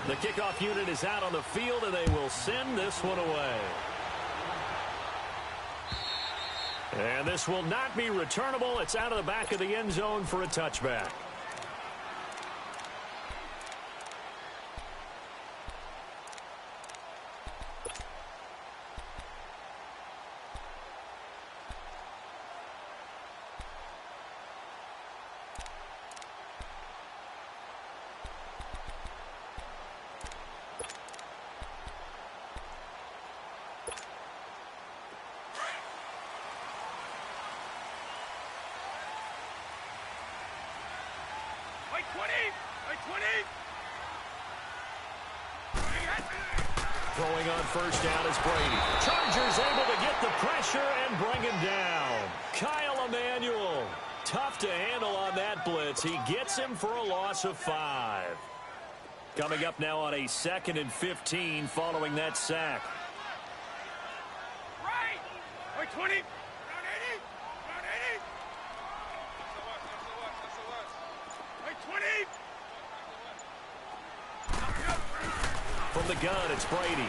The kickoff unit is out on the field, and they will send this one away. And this will not be returnable. It's out of the back of the end zone for a touchback. Throwing on first down is Brady. Chargers able to get the pressure and bring him down. Kyle Emanuel, tough to handle on that blitz. He gets him for a loss of 5. Coming up now on a 2nd and 15 following that sack. Right. 20. From the gun, it's Brady.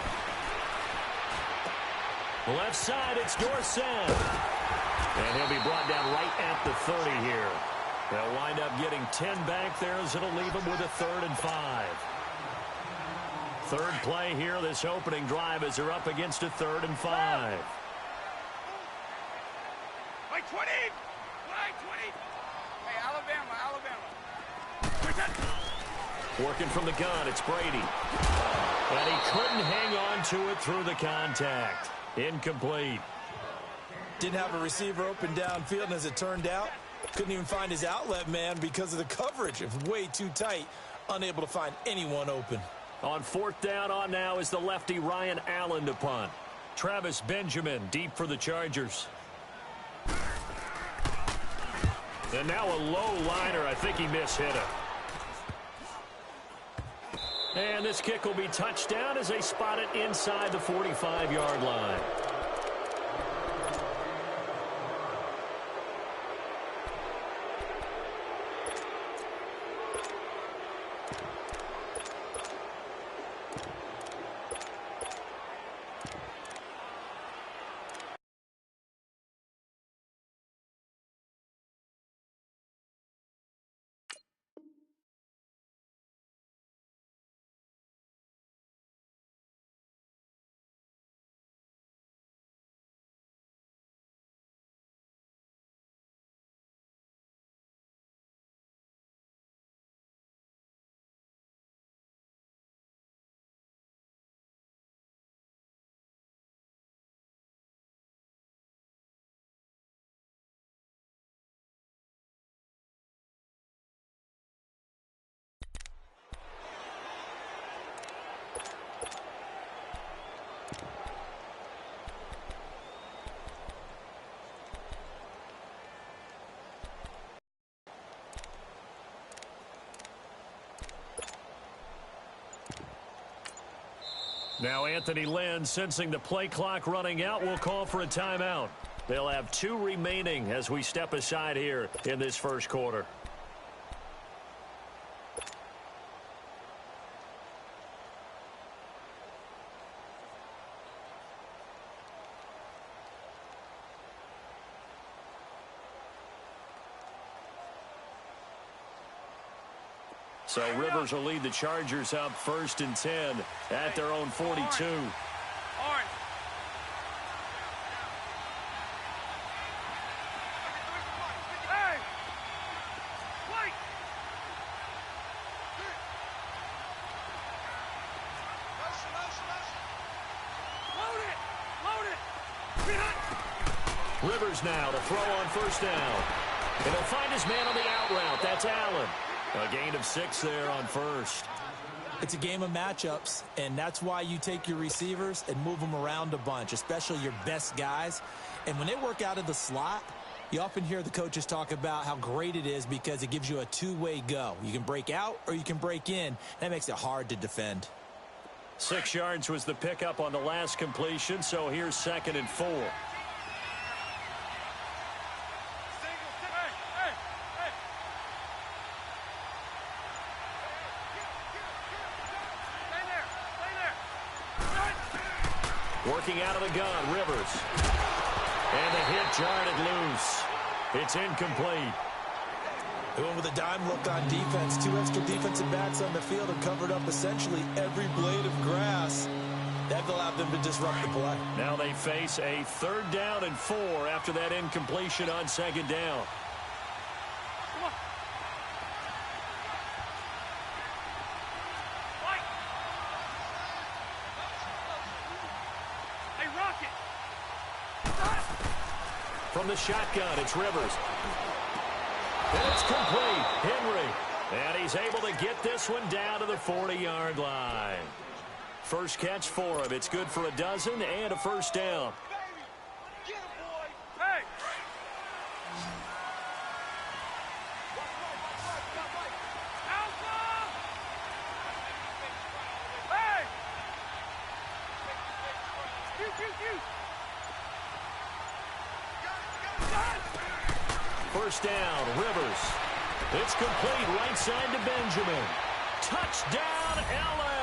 Left side, it's Dorsett. And he'll be brought down right at the 30 here. They'll wind up getting 10 back there as it'll leave them with a 3rd and 5. Third play here, this opening drive as they're up against a 3rd and 5. Like 20. Hey, Alabama. Working from the gun, it's Brady. And he couldn't hang on to it through the contact. Incomplete. Didn't have a receiver open downfield, and as it turned out, couldn't even find his outlet man because of the coverage. It was way too tight, unable to find anyone open. On 4th down on now is the lefty Ryan Allen to punt. Travis Benjamin deep for the Chargers. And now a low liner. I think he mishit it. And this kick will be touched down as they spot it inside the 45-yard line. Now Anthony Lynn, sensing the play clock running out, will call for a timeout. They'll have 2 remaining as we step aside here in this first quarter. So Rivers will lead the Chargers up 1st and 10 at their own 42. Rivers now to throw on first down. And he'll find his man on the out route. That's Allen. A gain of 6 there on first. It's a game of matchups, and that's why you take your receivers and move them around a bunch, especially your best guys. And when they work out of the slot, you often hear the coaches talk about how great it is because it gives you a two-way go. You can break out or you can break in. That makes it hard to defend. 6 yards was the pickup on the last completion, so here's 2nd and 4. Working out of the gun, Rivers. And the hit jarred it loose. It's incomplete. They went with a dime look on defense. 2 extra defensive backs on the field and covered up essentially every blade of grass. That allowed them to disrupt the play. Now they face a 3rd down and 4 after that incompletion on 2nd down. Come on. Fight. Hey, Rocket. From the shotgun, it's Rivers. And it's complete. Henry. And he's able to get this one down to the 40-yard line. First catch for him. It's good for a dozen and a 1st down. Hey. Alpha. Hey. First down, Rivers. It's complete right side to Benjamin. Touchdown, L.A.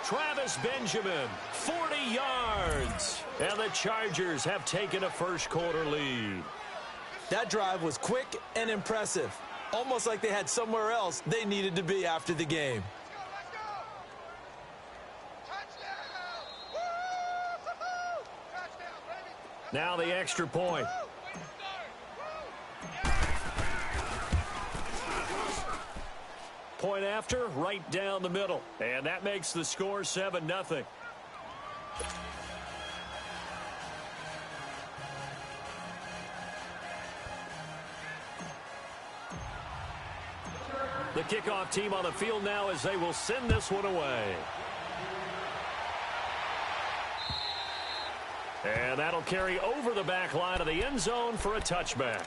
Travis Benjamin, 40 yards. And the Chargers have taken a first-quarter lead. That drive was quick and impressive. Almost like they had somewhere else they needed to be after the game. Now the extra point. Point after, right down the middle. And that makes the score 7-0. The kickoff team on the field now as they will send this one away. And that'll carry over the back line of the end zone for a touchback.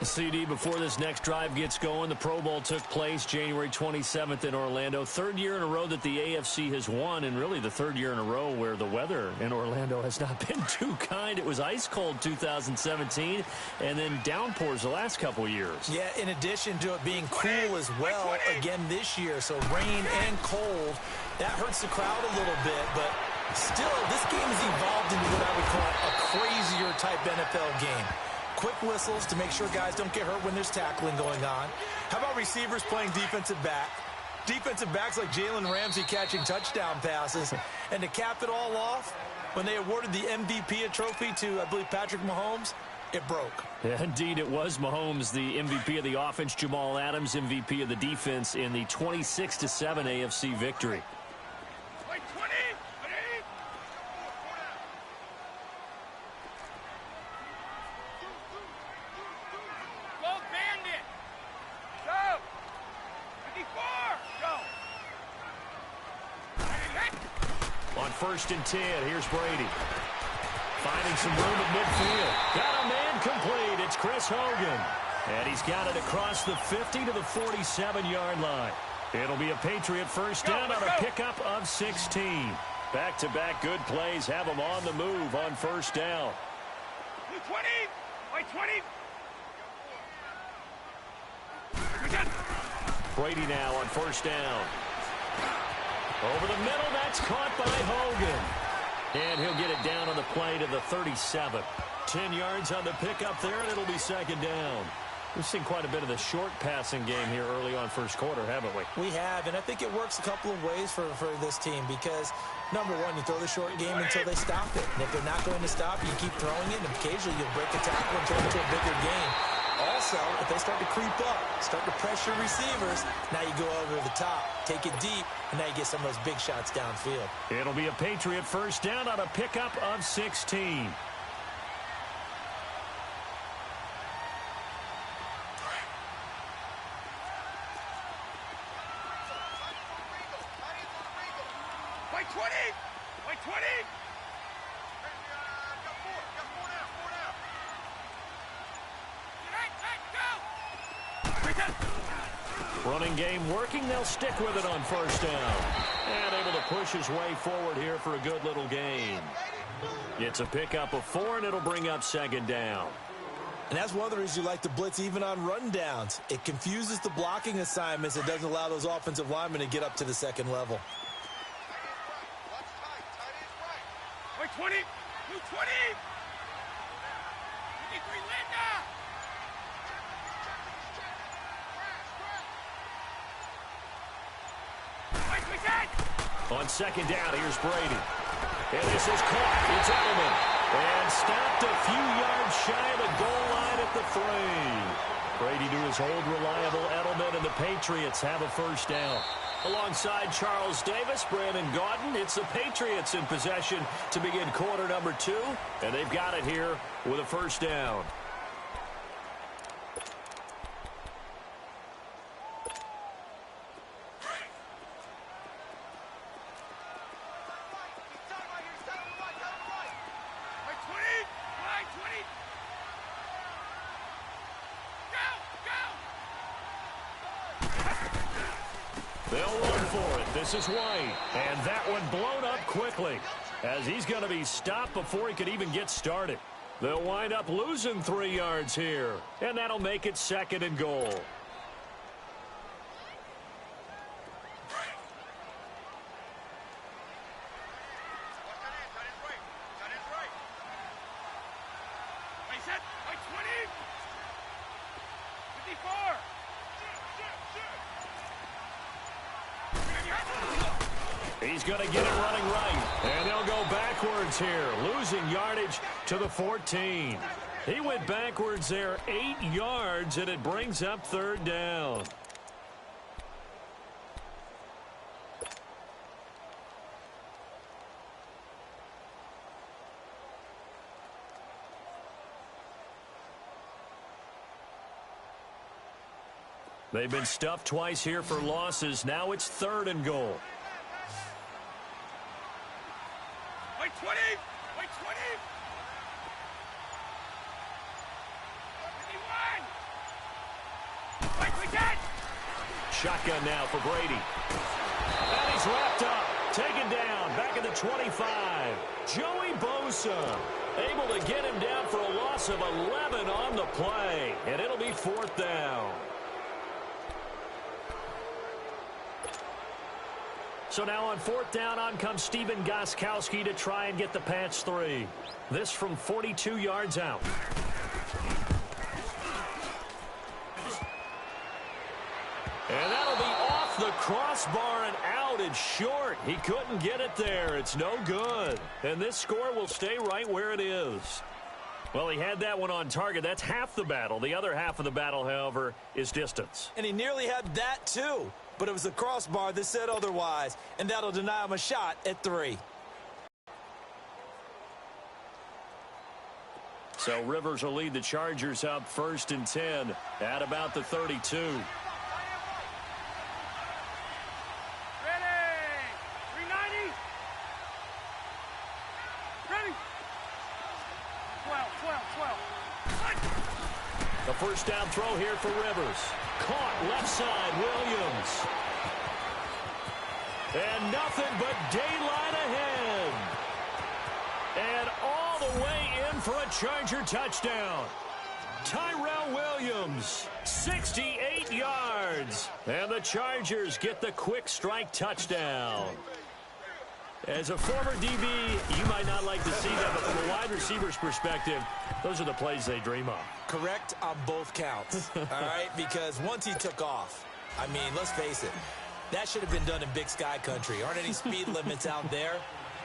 CD, before this next drive gets going, the Pro Bowl took place January 27th in Orlando. 3rd year in a row that the AFC has won, and really the 3rd year in a row where the weather in Orlando has not been too kind. It was ice cold 2017, and then downpours the last couple of years. Yeah, in addition to it being cool as well again this year, so rain and cold, that hurts the crowd a little bit, but still, this game has evolved into what I would call a crazier type NFL game. Quick whistles to make sure guys don't get hurt when there's tackling going on. How about receivers playing defensive back? Defensive backs like Jalen Ramsey catching touchdown passes. And to cap it all off, when they awarded the MVP trophy to, I believe, Patrick Mahomes, it broke. Yeah, indeed, it was Mahomes, the MVP of the offense, Jamal Adams, MVP of the defense in the 26-7 AFC victory. On 1st and 10, here's Brady. Finding some room at midfield. Got a man complete. It's Chris Hogan. And he's got it across the 50 to the 47-yard line. It'll be a Patriot first down on a pickup of 16. Back-to-back good plays have them on the move on 1st down. 20! By 20! Brady now on 1st down. Over the middle, that's caught by Hogan. And he'll get it down on the play to the 37. 10 yards on the pickup there, and it'll be 2nd down. We've seen quite a bit of the short passing game here early on 1st quarter, haven't we? We have, and I think it works a couple of ways for this team because, number one, you throw the short game until they stop it. And if they're not going to stop, you keep throwing it, and occasionally you'll break a tackle and turn it into a bigger game. Also, if they start to creep up, start to pressure receivers, now you go over the top, take it deep, and now you get some of those big shots downfield. It'll be a Patriot first down on a pickup of 16. By 20! By 20! Running game working. They'll stick with it on 1st down. And able to push his way forward here for a good little gain. It's a pickup of 4, and it'll bring up 2nd down. And that's one of the reasons you like to blitz even on rundowns. It confuses the blocking assignments. It doesn't allow those offensive linemen to get up to the 2nd level. 20. Blue 20. 53 Linda. White, we dead. On second down, here's Brady. And this is caught. It's Edelman. And stopped a few yards shy of the goal line at the 3. Brady to his old reliable Edelman, and the Patriots have a first down. Alongside Charles Davis, Brandon Gaudin, it's the Patriots in possession to begin quarter number 2. And they've got it here with a first down. They'll run for it. This is White. And that one blown up quickly as he's going to be stopped before he could even get started. They'll wind up losing 3 yards here. And that'll make it second and goal. He's going to get it running right. And they'll go backwards here, losing yardage to the 14. He went backwards there 8 yards, and it brings up third down. They've been stuffed twice here for losses. Now it's third and goal. White 20! White 20! 51! White, we dead! Shotgun now for Brady. And he's wrapped up. Taken down. Back at the 25. Joey Bosa able to get him down for a loss of 11 on the play. And it'll be fourth down. So now on fourth down, on comes Steven Gostkowski to try and get the patch 3. This from 42 yards out. And that'll be off the crossbar and out. It's short. He couldn't get it there. It's no good. And this score will stay right where it is. Well, he had that one on target. That's half the battle. The other half of the battle, however, is distance. And he nearly had that, too. But it was the crossbar that said otherwise, and that'll deny him a shot at 3. So Rivers will lead the Chargers up first and 10 at about the 32. Ready! 390! Ready! 12. The first down throw here for Rivers. Caught left side, Williams. And nothing but daylight ahead. And all the way in for a Charger touchdown. Tyrell Williams, 68 yards. And the Chargers get the quick strike touchdown. As a former DB, you might not like to see that, but from a wide receiver's perspective, those are the plays they dream of. Correct on both counts, all right? Because once he took off, I mean, let's face it, that should have been done in Big Sky country. Aren't any speed limits out there?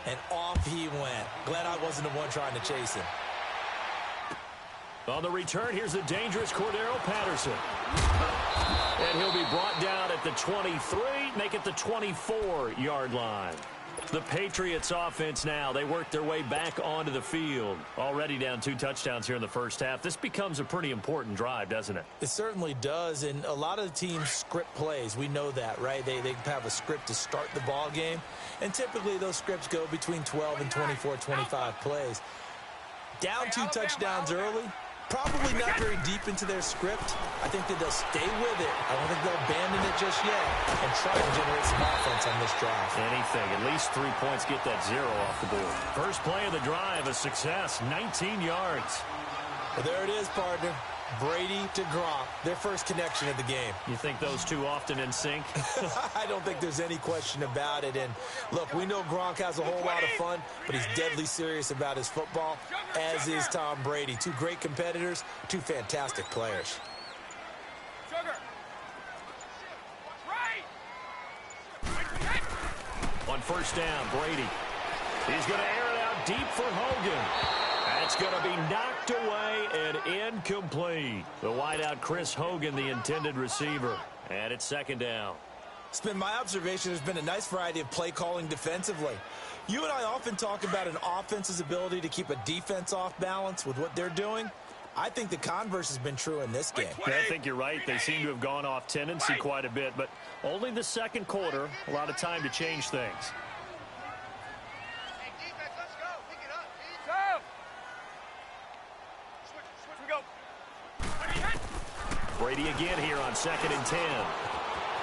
And off he went. Glad I wasn't the one trying to chase him. On the return, here's the dangerous Cordero Patterson. And he'll be brought down at the 23, make it the 24-yard line. The Patriots offense now, they work their way back onto the field. Already down 2 touchdowns here in the first half. This becomes a pretty important drive, doesn't it? It certainly does, and a lot of the teams script plays. We know that, right? They have a script to start the ball game, and typically those scripts go between 12 and 24, 25 plays. Down 2 touchdowns early, probably not very deep into their script. I think that they'll stay with it. I don't think they'll abandon it just yet and try to generate some offense on this drive. Anything. At least 3 points, get that 0 off the board. First play of the drive, a success, 19 yards. Well, there it is, partner. Brady to Gronk, their first connection of the game. You think those two often in sync? I don't think there's any question about it. And look, we know Gronk has a whole lot of fun, but he's deadly serious about his football, as is Tom Brady. Two great competitors, two fantastic players. On first down, Brady. He's going to air it out deep for Hogan. That's going to be knocked away and incomplete. The wideout, Chris Hogan, the intended receiver. And it's second down. It's been my observation there's been a nice variety of play calling defensively. You and I often talk about an offense's ability to keep a defense off balance with what they're doing. I think the converse has been true in this game. Yeah, I think you're right. They seem to have gone off tendency quite a bit, but only the second quarter, a lot of time to change things. Hey, defense, let's go. Pick it up. Go. Switch, we go. Brady again here on 2nd and 10.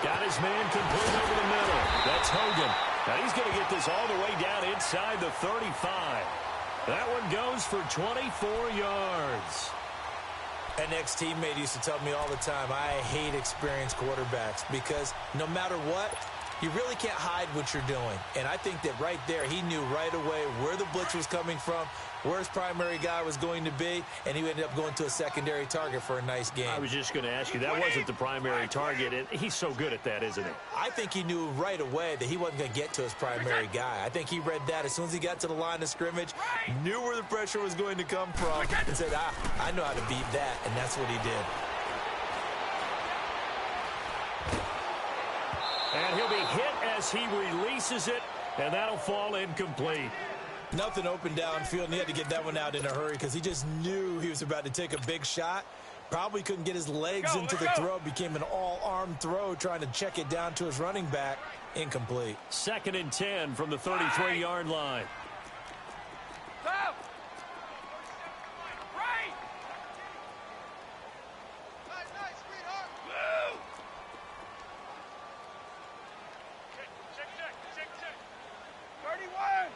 Got his man complete over the middle. That's Hogan. Now he's going to get this all the way down inside the 35. That one goes for 24 yards. An ex-teammate used to tell me all the time, I hate experienced quarterbacks because no matter what, you really can't hide what you're doing. And I think that right there, he knew right away where the blitz was coming from, where his primary guy was going to be, and he ended up going to a secondary target for a nice game. I was just going to ask you, that wasn't the primary target, and he's so good at that, isn't he? I think he knew right away that he wasn't going to get to his primary guy. I think he read that as soon as he got to the line of scrimmage, knew where the pressure was going to come from, and said, I know how to beat that, and that's what he did. And he'll be hit as he releases it, and that'll fall incomplete. Nothing open downfield, and he had to get that one out in a hurry because he just knew he was about to take a big shot. Probably couldn't get his legs into the throw. Became an all-arm throw trying to check it down to his running back. Incomplete. 2nd and 10 from the 33-yard line. Go. Right. Nice, sweetheart. Blue. Check. 31.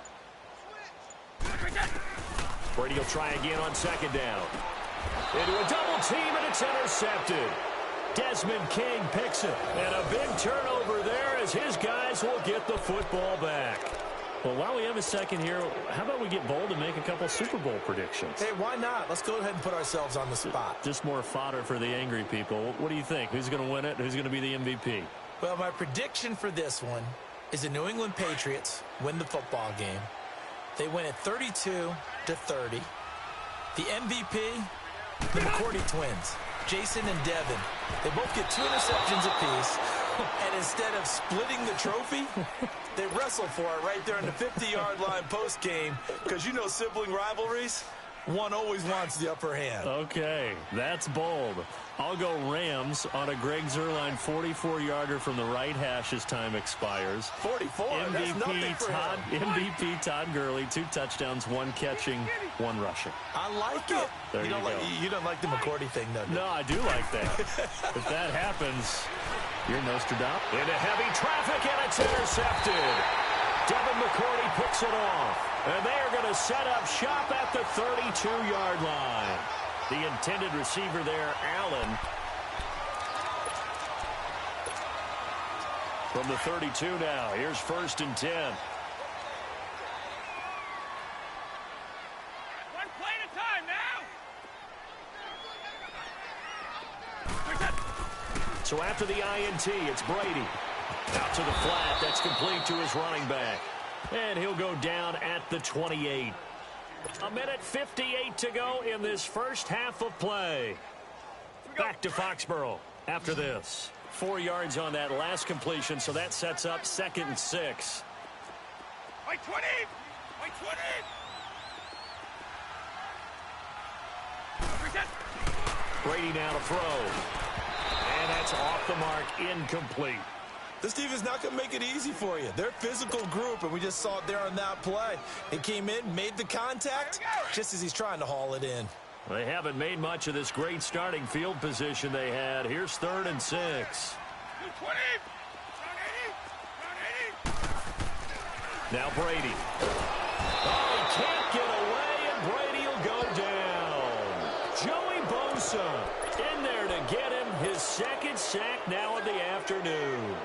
Brady will try again on 2nd down. Into a double team, and it's intercepted. Desmond King picks it. And a big turnover there as his guys will get the football back. Well, while we have a second here, how about we get bold and make a couple Super Bowl predictions? Hey, why not? Let's go ahead and put ourselves on the spot. Just more fodder for the angry people. What do you think? Who's going to win it? Who's going to be the MVP? Well, my prediction for this one is the New England Patriots win the football game. They win it 32-30. The MVP, the McCourty twins, Jason and Devin. They both get 2 interceptions apiece. And instead of splitting the trophy, they wrestle for it right there in the 50-yard line post-game. Because you know sibling rivalries, one always wants the upper hand. Okay, that's bold. I'll go Rams on a Greg Zuerlein 44-yarder from the right hash as time expires. 44, that's nothing for him. MVP Todd Gurley, 2 touchdowns, 1 catching, 1 rushing. I like it. There you go. You don't like the McCourty thing, though, do you? No, I do like that. If that happens, you're Nostradamus. Into heavy traffic, and it's intercepted. Devin McCourty picks it off. And they are going to set up shop at the 32-yard line. The intended receiver there, Allen. From the 32 now, here's 1st and 10. One play at a time now. So after the INT, it's Brady. Out to the flat. That's complete to his running back. And he'll go down at the 28. 1:58 to go in this first half of play. Back to Foxborough after this. 4 yards on that last completion, so that sets up 2nd and 6. Wait 20. Wait 20. Brady now to throw. And that's off the mark, incomplete. This team is not going to make it easy for you. They're a physical group, and we just saw it there on that play. He came in, made the contact, just as he's trying to haul it in. They haven't made much of this great starting field position they had. Here's 3rd and 6. 20. Now Brady. Oh, he can't get away, and Brady will go down. Joey Bosa second sack now of the afternoon.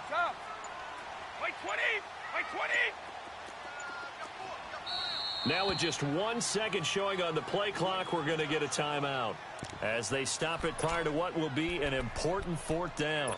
Stop. Wait 20. Wait 20. Now with just 1 second showing on the play clock, we're going to get a timeout as they stop it prior to what will be an important fourth down.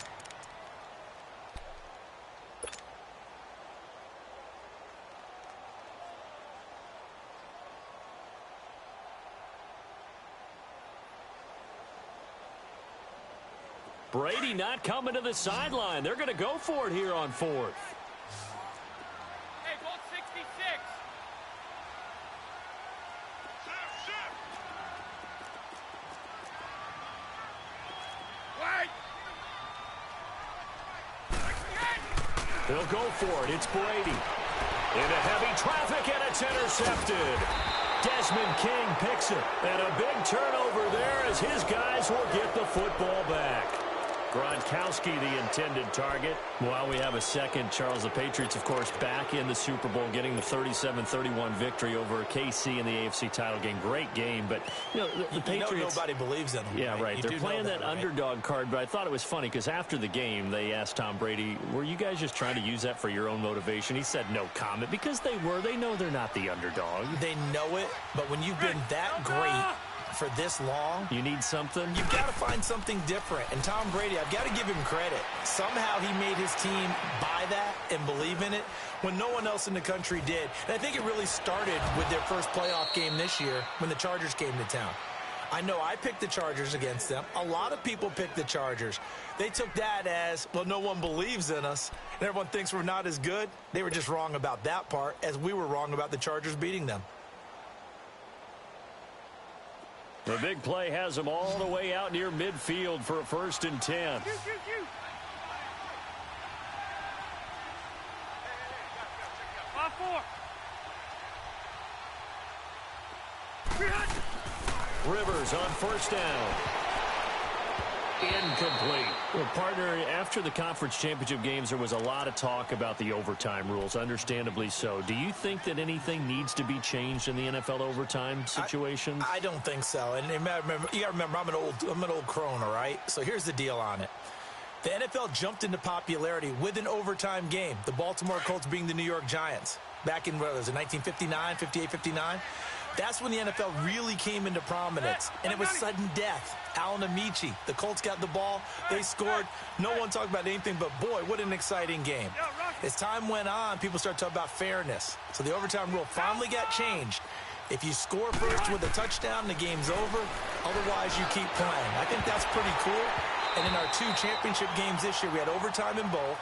Brady not coming to the sideline. They're going to go for it here on fourth. Hey, ball 66. Wait. They'll go for it. It's Brady. Into heavy traffic, and it's intercepted. Desmond King picks it. And a big turnover there as his guys will get the football back. Gronkowski, the intended target. While we have a second, Charles, the Patriots, of course, back in the Super Bowl, getting the 37-31 victory over KC in the AFC title game. Great game, but, you know, the Patriots... nobody believes in them. Yeah, right. They're playing that underdog card, but I thought it was funny because after the game, they asked Tom Brady, were you guys just trying to use that for your own motivation? He said no comment because they were. They know they're not the underdog. They know it, but when you've been that great for this long, you need something. You've got to find something different. And Tom Brady, I've got to give him credit. Somehow he made his team buy that and believe in it when no one else in the country did. And I think it really started with their first playoff game this year when the Chargers came to town. I know I picked the Chargers against them. A lot of people picked the Chargers. They took that as, well, no one believes in us, and everyone thinks we're not as good. They were just wrong about that part, as we were wrong about the Chargers beating them. The big play has them all the way out near midfield for a 1st and 10. Rivers on 1st down. Incomplete. Well, partner, after the conference championship games, there was a lot of talk about the overtime rules, understandably so. Do you think that anything needs to be changed in the NFL overtime situations? I don't think so. And you got to remember, I'm an old crone, all right? So here's the deal on it. The NFL jumped into popularity with an overtime game. The Baltimore Colts being the New York Giants. Back in, what was it, 1959, 58, 59? That's when the NFL really came into prominence, and it was sudden death. Alan Amici, the Colts got the ball, they scored. No one talked about anything but, boy, what an exciting game. As time went on, people started talking about fairness. So the overtime rule finally got changed. If you score first with a touchdown, the game's over. Otherwise, you keep playing. I think that's pretty cool. And in our 2 championship games this year, we had overtime in both.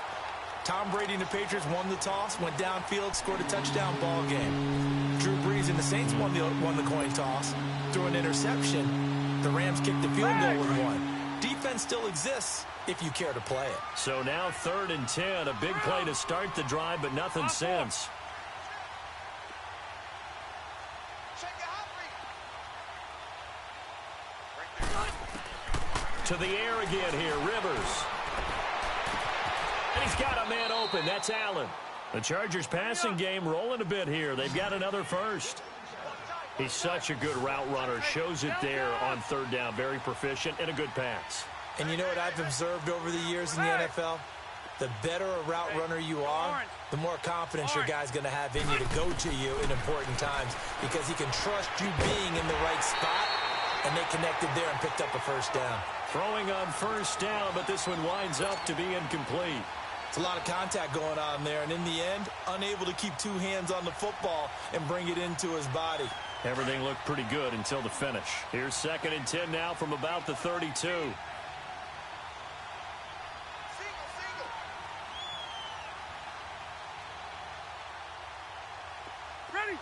Tom Brady and the Patriots won the toss, went downfield, scored a touchdown, ball game. Drew Brees and the Saints won the coin toss, threw an interception. The Rams kicked the field goal and won. Defense still exists if you care to play it. So now 3rd and 10, a big play to start the drive, but nothing since. To the air again here, Rivers. And he's got a man open. That's Allen. The Chargers passing game rolling a bit here. They've got another first. He's such a good route runner. Shows it there on 3rd down. Very proficient and a good pass. And you know what I've observed over the years in the NFL? The better a route runner you are, the more confidence your guy's going to have in you to go to you in important times because he can trust you being in the right spot, and they connected there and picked up a 1st down. Throwing on 1st down, but this one winds up to be incomplete. It's a lot of contact going on there, and in the end, unable to keep 2 hands on the football and bring it into his body. Everything looked pretty good until the finish. Here's 2nd and 10 now from about the 32. Ready.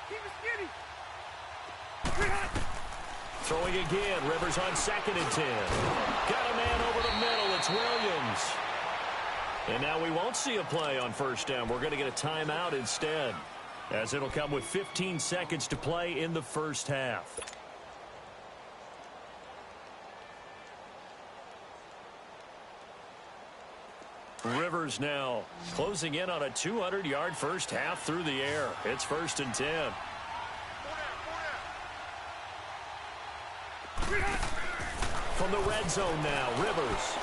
Keep it skinny. Throwing again. Rivers on 2nd and 10. Got a man over the middle. It's It's Williams. And now we won't see a play on first down. We're going to get a timeout instead, as it'll come with 15 seconds to play in the first half. Rivers now closing in on a 200-yard first half through the air. It's 1st and 10. From the red zone now, Rivers.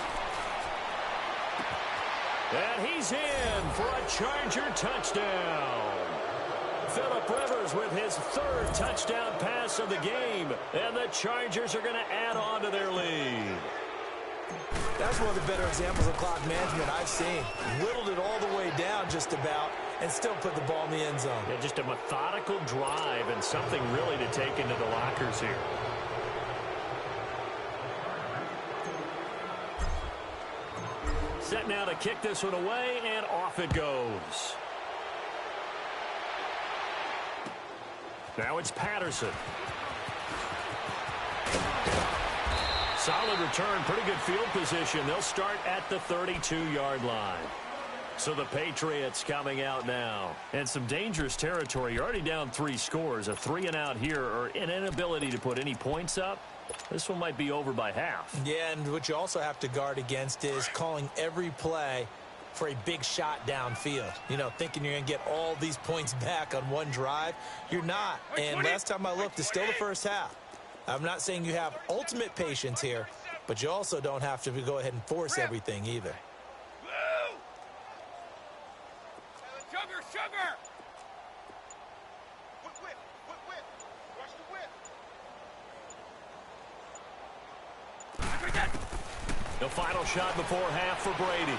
And he's in for a Charger touchdown. Phillip Rivers with his 3rd touchdown pass of the game. And the Chargers are going to add on to their lead. That's one of the better examples of clock management I've seen. Whittled it all the way down just about and still put the ball in the end zone. Yeah, just a methodical drive and something really to take into the lockers here. Set now to kick this one away, and off it goes. Now it's Patterson. Solid return, pretty good field position. They'll start at the 32-yard line. So the Patriots coming out now. And some dangerous territory. You're already down 3 scores. A 3-and-out here, or an inability to put any points up. This one might be over by half. Yeah, and what you also have to guard against is calling every play for a big shot downfield. You know, thinking you're going to get all these points back on one drive. You're not. And last time I looked, it's still the first half. I'm not saying you have ultimate patience here, but you also don't have to go ahead and force everything either. Sugar! Whip. Watch the whip. The final shot before half for Brady.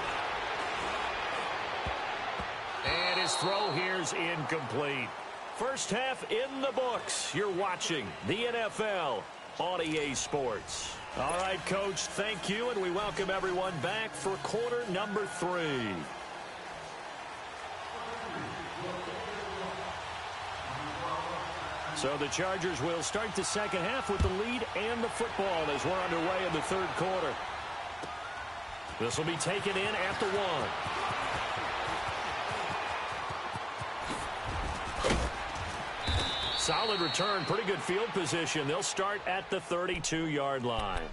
And his throw here's incomplete. First half in the books. You're watching the NFL on EA Sports. All right, Coach, thank you, and we welcome everyone back for quarter number 3. So the Chargers will start the second half with the lead and the football as we're underway in the 3rd quarter. This will be taken in at the 1. Solid return, pretty good field position. They'll start at the 32-yard line.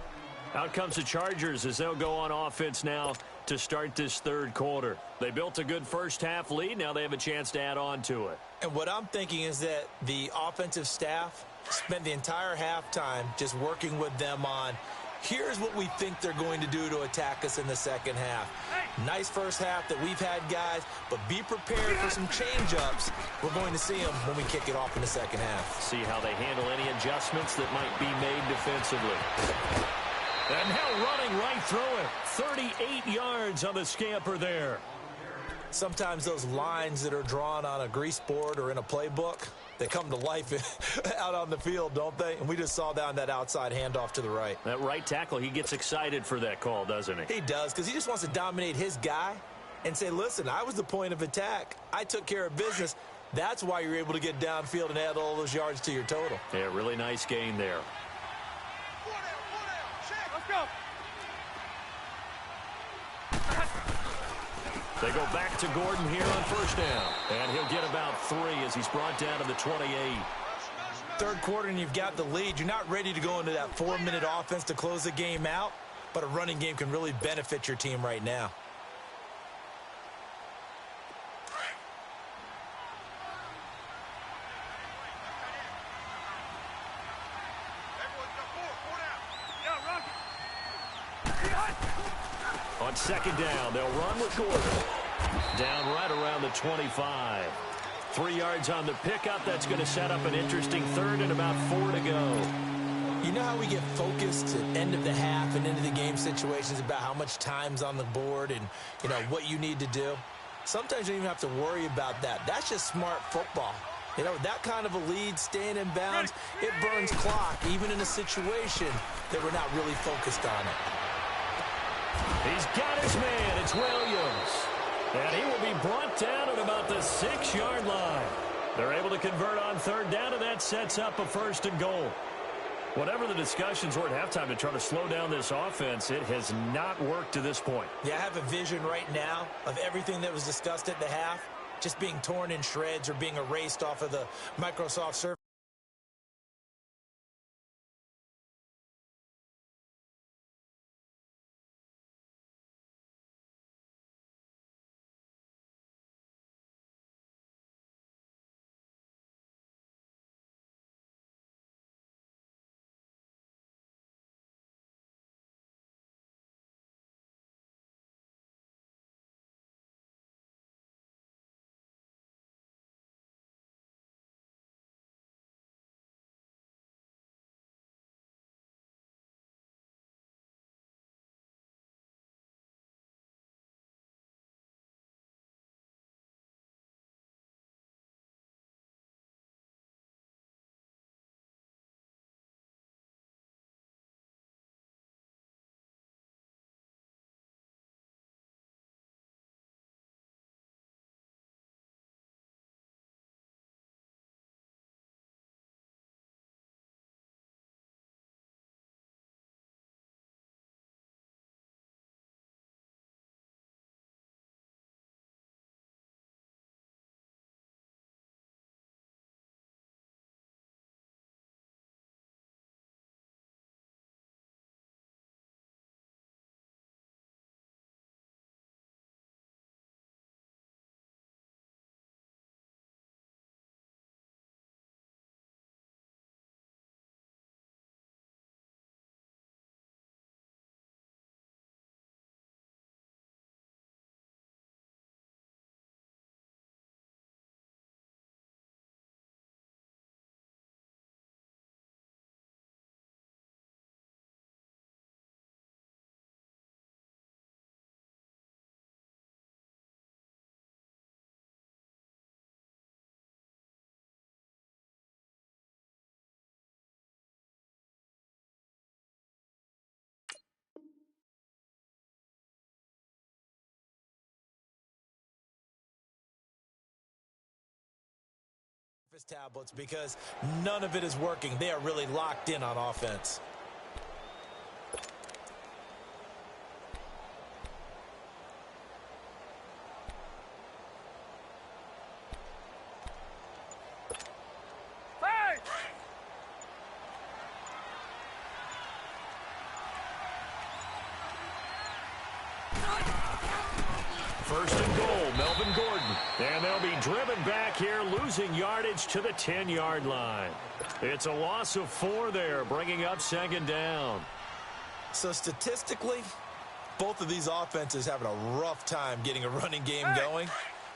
Out comes the Chargers as they'll go on offense now to start this 3rd quarter. They built a good first half lead. Now they have a chance to add on to it. And what I'm thinking is that the offensive staff spent the entire halftime just working with them on, here's what we think they're going to do to attack us in the second half. Nice first half that we've had, guys, but be prepared for some change-ups. We're going to see them when we kick it off in the second half. See how they handle any adjustments that might be made defensively. And now running right through it. 38 yards on the scamper there. Sometimes those lines that are drawn on a grease board or in a playbook, they come to life out on the field, don't they? And we just saw that on that outside handoff to the right. That right tackle, he gets excited for that call, doesn't he? He does, because he just wants to dominate his guy and say, listen, I was the point of attack. I took care of business. That's why you're able to get downfield and add all those yards to your total. Yeah, really nice gain there. Let's go! They go back to Gordon here on first down. And he'll get about 3 as he's brought down to the 28. 3rd quarter and you've got the lead. You're not ready to go into that 4-minute offense to close the game out, but a running game can really benefit your team right now. On 2nd down, they'll run with Gordon. Down right around the 25. 3 yards on the pickup. That's going to set up an interesting 3rd and about 4 to go. You know how we get focused at end of the half and into the game situations about how much time's on the board and, you know, what you need to do? Sometimes you don't even have to worry about that. That's just smart football. You know, that kind of a lead, staying in bounds, it burns clock, even in a situation that we're not really focused on it. He's got his man. It's Williams. And he will be brought down at about the 6-yard line. They're able to convert on 3rd down, and that sets up a 1st and goal. Whatever the discussions were at halftime to try to slow down this offense, it has not worked to this point. Yeah, I have a vision right now of everything that was discussed at the half just being torn in shreds or being erased off of the Microsoft Surface. Tablets because none of it is working. They are really locked in on offense. Hey! First and goal, Melvin Gordon. And they'll be driven back here, losing yardage to the 10-yard line. It's a loss of 4 there, bringing up second down. So statistically, both of these offenses having a rough time getting a running game going.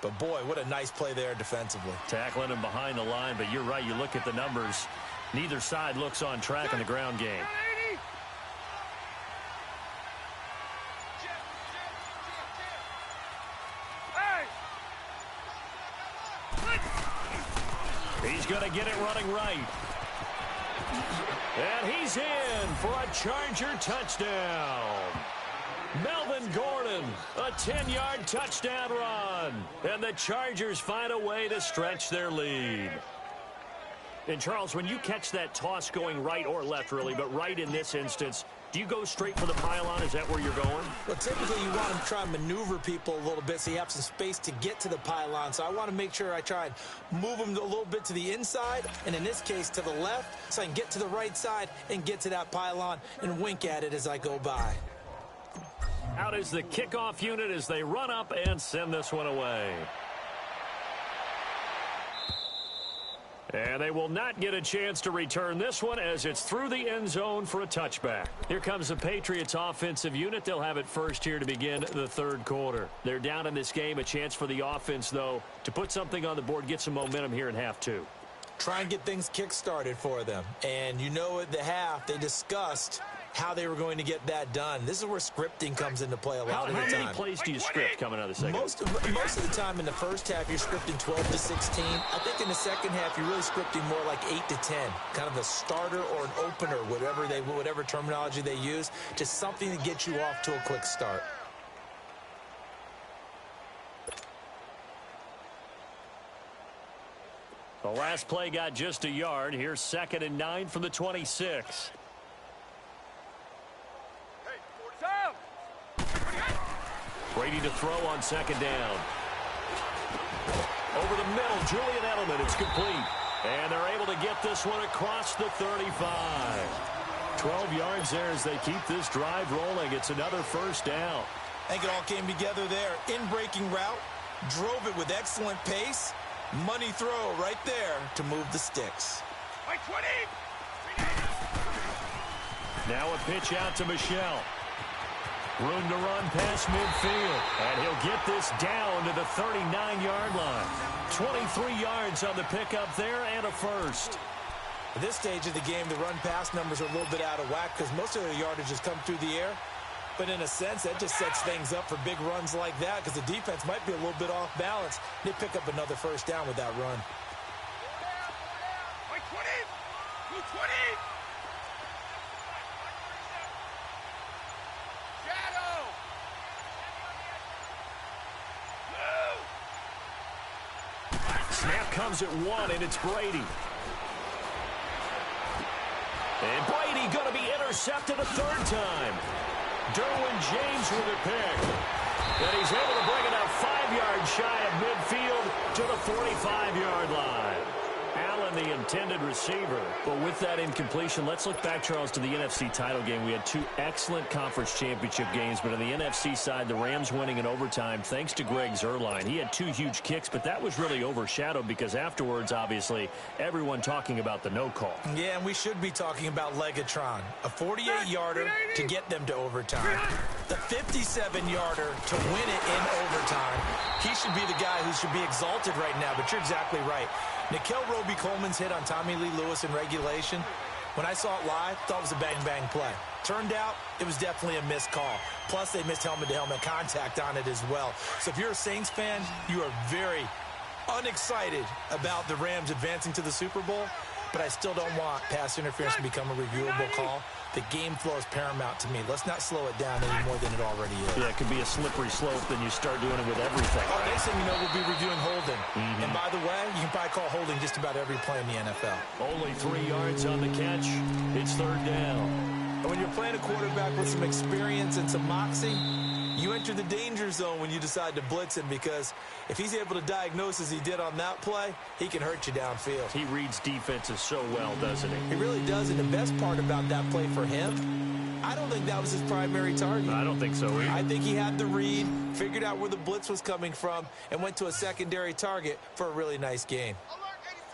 But, boy, what a nice play there defensively. Tackling him behind the line, but you're right. You look at the numbers. Neither side looks on track in the ground game. He's going to get it running right. And he's in for a Charger touchdown. Melvin Gordon, a 10-yard touchdown run. And the Chargers find a way to stretch their lead. And, Charles, when you catch that toss going right or left, really, but right in this instance, do you go straight for the pylon? Is that where you're going? Well, typically you want to try and maneuver people a little bit so you have some space to get to the pylon. So I want to make sure I try and move them a little bit to the inside, and in this case to the left, so I can get to the right side and get to that pylon and wink at it as I go by. Out is the kickoff unit as they run up and send this one away. And they will not get a chance to return this one as it's through the end zone for a touchback. Here comes the Patriots offensive unit. They'll have it first here to begin the third quarter. They're down in this game. A chance for the offense, though, to put something on the board, get some momentum here in half two. Try and get things kick-started for them. And you know at the half they discussed how they were going to get that done. This is where scripting comes into play a lot of the time. How many plays do you script coming out of the second? Most of the time in the first half, you're scripting 12 to 16. I think in the second half, you're really scripting more like 8 to 10. Kind of a starter or an opener, whatever terminology they use. Just something to get you off to a quick start. The last play got just a yard. Here's 2nd and 9 from the 26. Brady to throw on 2nd down. Over the middle, Julian Edelman. It's complete. And they're able to get this one across the 35. 12 yards there as they keep this drive rolling. It's another 1st down. I think it all came together there. In-breaking route, drove it with excellent pace. Money throw right there to move the sticks. By 20. Now a pitch out to Michelle. Room to run past midfield. And he'll get this down to the 39-yard line. 23 yards on the pickup there and a 1st. At this stage of the game, the run-pass numbers are a little bit out of whack because most of the yardage has come through the air. But in a sense, that just sets things up for big runs like that because the defense might be a little bit off balance. They pick up another 1st down with that run. By 20. 220. Shadow. Snap comes at 1, and it's Brady. And Brady going to be intercepted a 3rd time. Derwin James with a pick. And he's able to bring it up 5 yards shy of midfield to the 45-yard line. Allen, the intended receiver. But with that incompletion, let's look back, Charles, to the NFC title game. We had 2 excellent conference championship games, but on the NFC side, the Rams winning in overtime thanks to Greg Zuerlein. He had 2 huge kicks, but that was really overshadowed because afterwards, obviously, everyone talking about the no call. Yeah, and we should be talking about Legatron. A 48-yarder to get them to overtime. The 57-yarder to win it in overtime. He should be the guy who should be exalted right now, but you're exactly right. Nikel Roby-Coleman's hit on Tommy Lee Lewis in regulation, when I saw it live, thought it was a bang-bang play. Turned out, it was definitely a missed call. Plus, they missed helmet-to-helmet contact on it as well. So if you're a Saints fan, you are very unexcited about the Rams advancing to the Super Bowl, but I still don't want pass interference to become a reviewable call. The game flow is paramount to me. Let's not slow it down any more than it already is. Yeah, it could be a slippery slope, then you start doing it with everything. Oh, next thing you know, we'll be reviewing holding. And by the way, you can probably call holding just about every play in the NFL. Only 3 yards on the catch. It's 3rd down. And when you're playing a quarterback with some experience and some moxie, you enter the danger zone when you decide to blitz him because if he's able to diagnose as he did on that play, he can hurt you downfield. He reads defenses so well, doesn't he? He really does, and the best part about that play for him, I don't think that was his primary target. I don't think so either. I think he had the read, figured out where the blitz was coming from, and went to a secondary target for a really nice gain.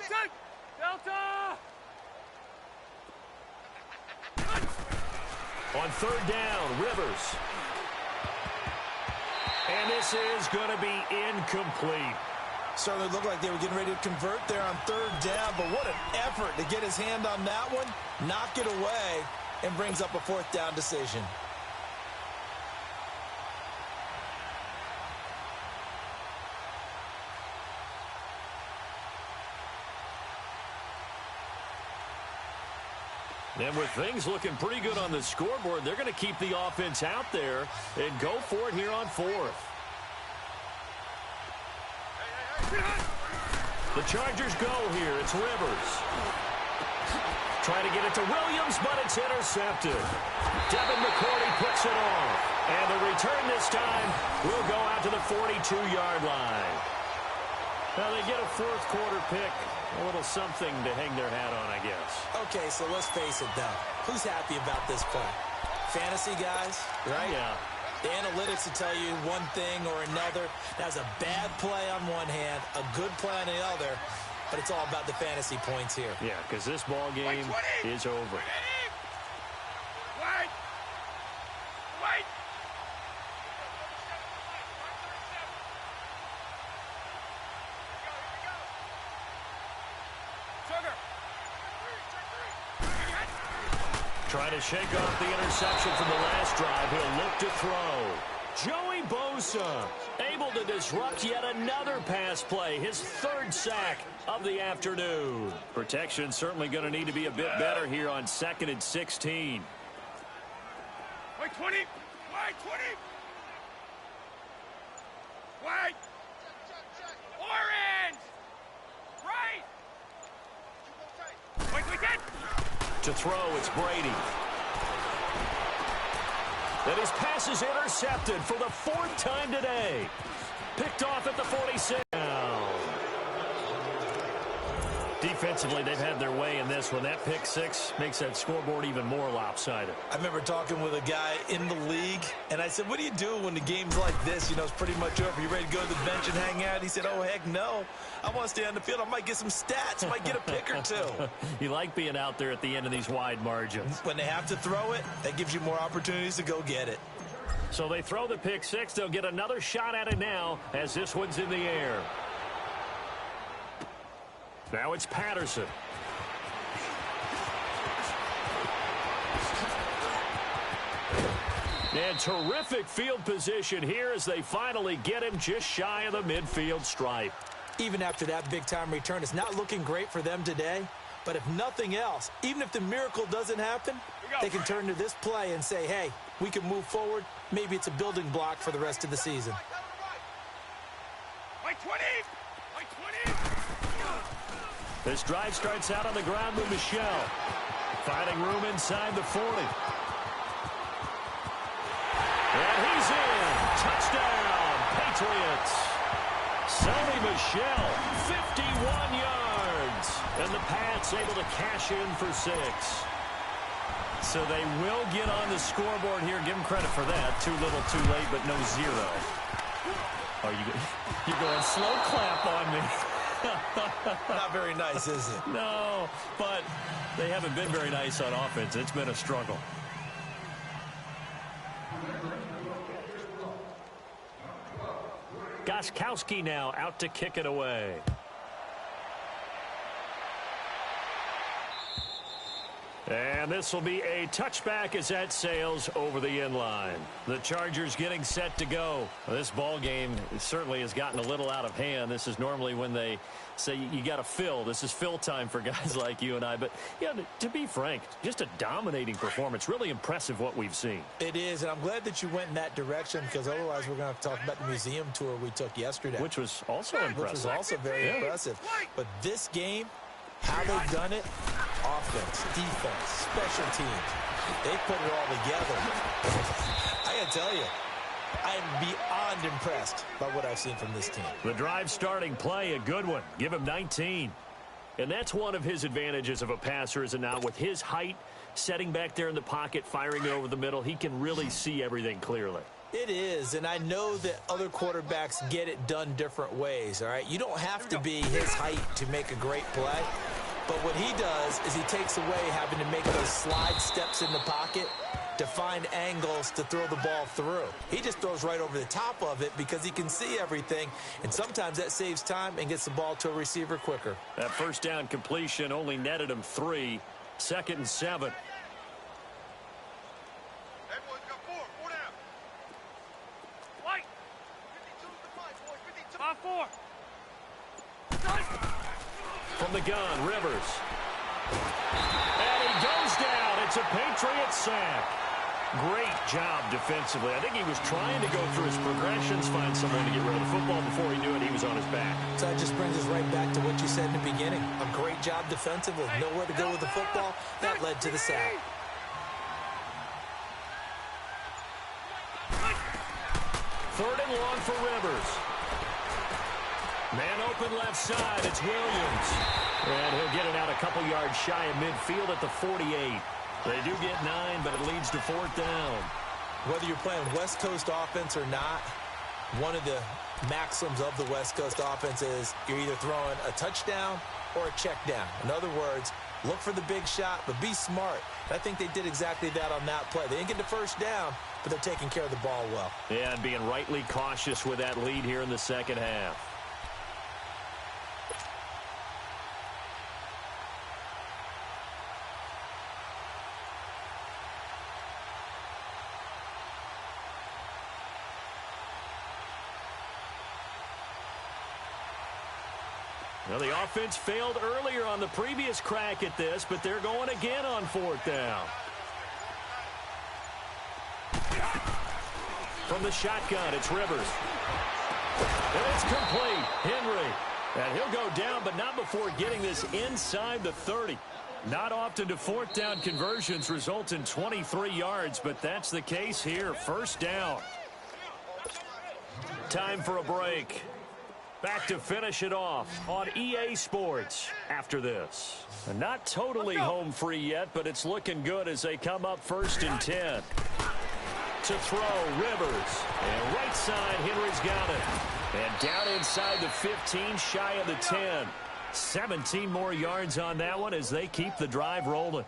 Set. Delta. On 3rd down, Rivers. And this is going to be incomplete. Certainly looked like they were getting ready to convert there on 3rd down, but what an effort to get his hand on that one, knock it away, and brings up a 4th down decision. And with things looking pretty good on the scoreboard, they're going to keep the offense out there and go for it here on 4th. The Chargers go here. It's Rivers. Trying to get it to Williams, but it's intercepted. Devin McCourty puts it off. And the return this time will go out to the 42-yard line. Now they get a 4th quarter pick. A little something to hang their hat on, I guess. Okay, so let's face it, though. Who's happy about this play? Fantasy guys, right? Yeah. The analytics will tell you one thing or another. That's a bad play on one hand, a good play on the other, but it's all about the fantasy points here. Yeah, because this ball game is over. Wait. Wait. Trying to shake off the interception from the last drive. He'll look to throw. Joey Bosa able to disrupt yet another pass play. His 3rd sack of the afternoon. Protection certainly going to need to be a bit better here on 2nd and 16. Wait, 20. Wait, 20. Wait. Orange. Right. To throw, it's Brady. And his pass is intercepted for the 4th time today. Picked off at the 46. Defensively, they've had their way in this one. That pick six makes that scoreboard even more lopsided. I remember talking with a guy in the league, and I said, what do you do when the game's like this? You know, it's pretty much over. You ready to go to the bench and hang out? He said, oh, heck no. I want to stay on the field. I might get some stats. I might get a pick or two. You like being out there at the end of these wide margins. When they have to throw it, that gives you more opportunities to go get it. So they throw the pick six. They'll get another shot at it now as this one's in the air. Now it's Patterson. And terrific field position here as they finally get him just shy of the midfield stripe. Even after that big-time return, it's not looking great for them today. But if nothing else, even if the miracle doesn't happen, they can turn to this play and say, hey, we can move forward. Maybe it's a building block for the rest of the season. White 20! White 20! This drive starts out on the ground with Michel. Finding room inside the 40. And he's in. Touchdown, Patriots. Sony Michel, 51 yards. And the Pats able to cash in for 6. So they will get on the scoreboard here. Give them credit for that. Too little, too late, but no 0. Oh, you're going slow clap on me. Not very nice, is it? No, but they haven't been very nice on offense. It's been a struggle. Gostkowski now out to kick it away. And this will be a touchback as that sails over the end line. The Chargers getting set to go. This ball game certainly has gotten a little out of hand. This is normally when they say you got to fill. This is fill time for guys like you and I. But, yeah, to be frank, just a dominating performance. Really impressive what we've seen. It is, and I'm glad that you went in that direction because otherwise we're going to have to talk about the museum tour we took yesterday. Which was also impressive. Which was also very impressive. But this game, how they've done it, offense, defense, special teams, they put it all together. I got to tell you, I am beyond impressed by what I've seen from this team. The drive starting play, a good one. Give him 19. And that's one of his advantages of a passer, is it not? With his height, setting back there in the pocket, firing it over the middle, he can really see everything clearly. It is, and I know that other quarterbacks get it done different ways, all right? You don't have to be his height to make a great play, but what he does is he takes away having to make those slide steps in the pocket to find angles to throw the ball through. He just throws right over the top of it because he can see everything, and sometimes that saves time and gets the ball to a receiver quicker. That first down completion only netted him 3. 2nd and 7. Everyone's got 4 down. White! 52 to 5, boys. 52. 5-4. From the gun, Rivers. And he goes down. It's a Patriot sack. Great job defensively. I think he was trying to go through his progressions, find someone to get rid of the football. Before he knew it, he was on his back. So that just brings us right back to what you said in the beginning. A great job defensively. Nowhere to go with the football. That led to the sack. Third and long for Rivers. Man open left side. It's Williams. And he'll get it out a couple yards shy of midfield at the 48. They do get 9, but it leads to 4th down. Whether you're playing West Coast offense or not, one of the maxims of the West Coast offense is you're either throwing a touchdown or a check down. In other words, look for the big shot, but be smart. I think they did exactly that on that play. They didn't get the first down, but they're taking care of the ball well. Yeah, and being rightly cautious with that lead here in the second half. Well, the offense failed earlier on the previous crack at this, but they're going again on 4th down. From the shotgun, it's Rivers. And it's complete. Henry. And he'll go down, but not before getting this inside the 30. Not often do fourth down conversions result in 23 yards, but that's the case here. First down. Time for a break. Back to finish it off on EA Sports after this. Not totally home free yet, but it's looking good as they come up 1st and 10. To throw, Rivers. And right side, Henry's got it. And down inside the 15, shy of the 10. 17 more yards on that one as they keep the drive rolling.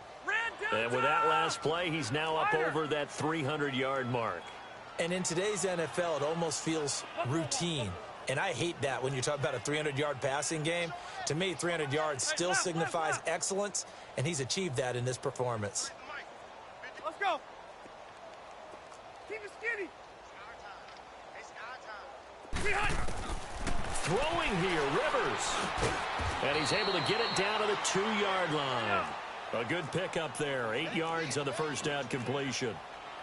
And with that last play, he's now up over that 300-yard mark. And in today's NFL, it almost feels routine. And I hate that when you talk about a 300-yard passing game. To me, 300 yards still signifies excellence, and he's achieved that in this performance. Let's go. Keep it skinny. Throwing here, Rivers. And he's able to get it down to the 2-yard line. A good pickup there. 8 yards on the first down completion.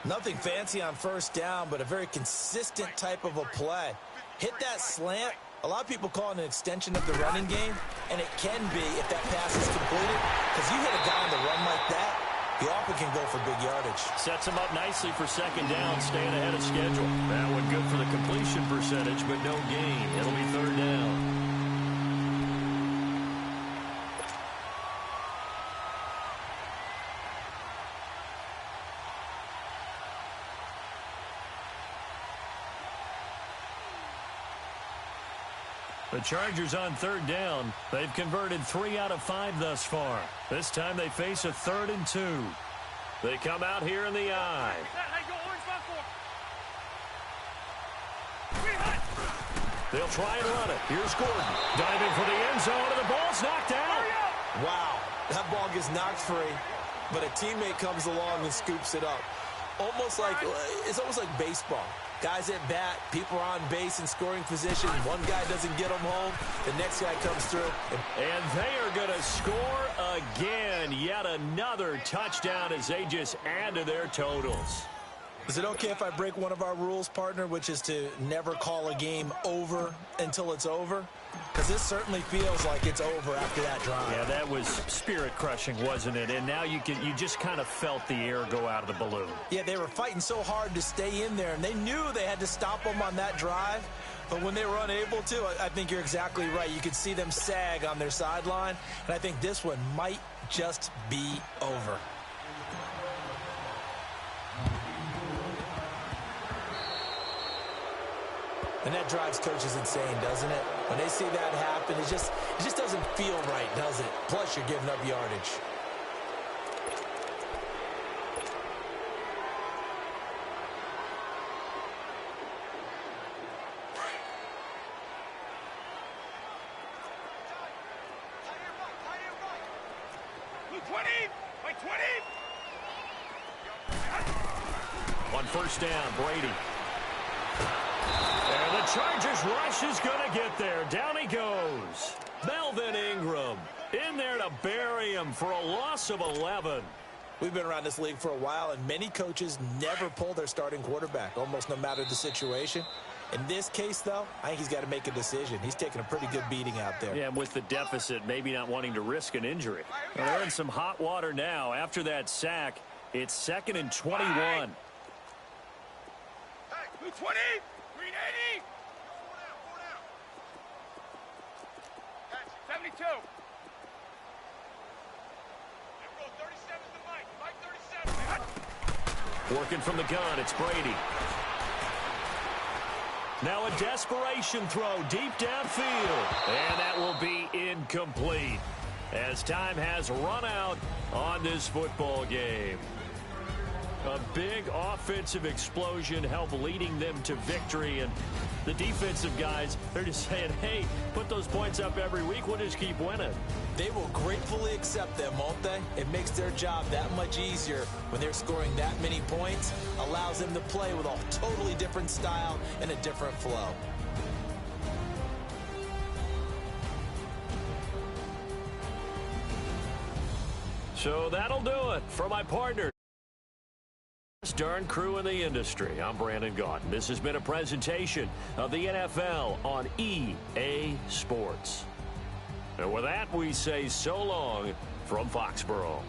Nothing fancy on first down, but a very consistent type of a play. Hit that slant. A lot of people call it an extension of the running game, and it can be if that pass is completed, because you hit a guy on the run like that, he often can go for big yardage. Sets him up nicely for second down, staying ahead of schedule. That one good for the completion percentage, but no gain. It'll be third down. The Chargers on third down. They've converted 3 out of 5 thus far. This time they face a 3rd and 2. They come out here in the eye. They'll try and run it. Here's Gordon. Diving for the end zone, and the ball's knocked out. Wow, that ball gets knocked free, but a teammate comes along and scoops it up. It's almost like baseball. Guys at bat, people are on base in scoring position. One guy doesn't get them home. The next guy comes through. And they are going to score again. Yet another touchdown as they just add to their totals. Is it okay if I break one of our rules, partner, which is to never call a game over until it's over? Because this certainly feels like it's over after that drive. Yeah, that was spirit-crushing, wasn't it? And now you just kind of felt the air go out of the balloon. Yeah, they were fighting so hard to stay in there, and they knew they had to stop them on that drive. But when they were unable to, I think you're exactly right. You could see them sag on their sideline, and I think this one might just be over. And that drives coaches insane, doesn't it? When they see that happen, it just doesn't feel right, does it? Plus, you're giving up yardage. On first down, Brady. And the Chargers rush is going to get there. Down he goes. Melvin Ingram in there to bury him for a loss of 11. We've been around this league for a while, and many coaches never pull their starting quarterback, almost no matter the situation. In this case, though, I think he's got to make a decision. He's taking a pretty good beating out there. Yeah, and with the deficit, maybe not wanting to risk an injury. Well, they're in some hot water now. After that sack, it's 2nd and 21. Hey, 220, 380, 72. Working from the gun, it's Brady. Now a desperation throw deep downfield. And that will be incomplete as time has run out on this football game. A big offensive explosion helped leading them to victory. And the defensive guys, they're just saying, hey, put those points up every week. We'll just keep winning. They will gratefully accept them, won't they? It makes their job that much easier when they're scoring that many points. Allows them to play with a totally different style and a different flow. So that'll do it for my partner. Darn crew in the industry. I'm Brandon Gaudin. This has been a presentation of the NFL on EA Sports. And with that, we say so long from Foxborough.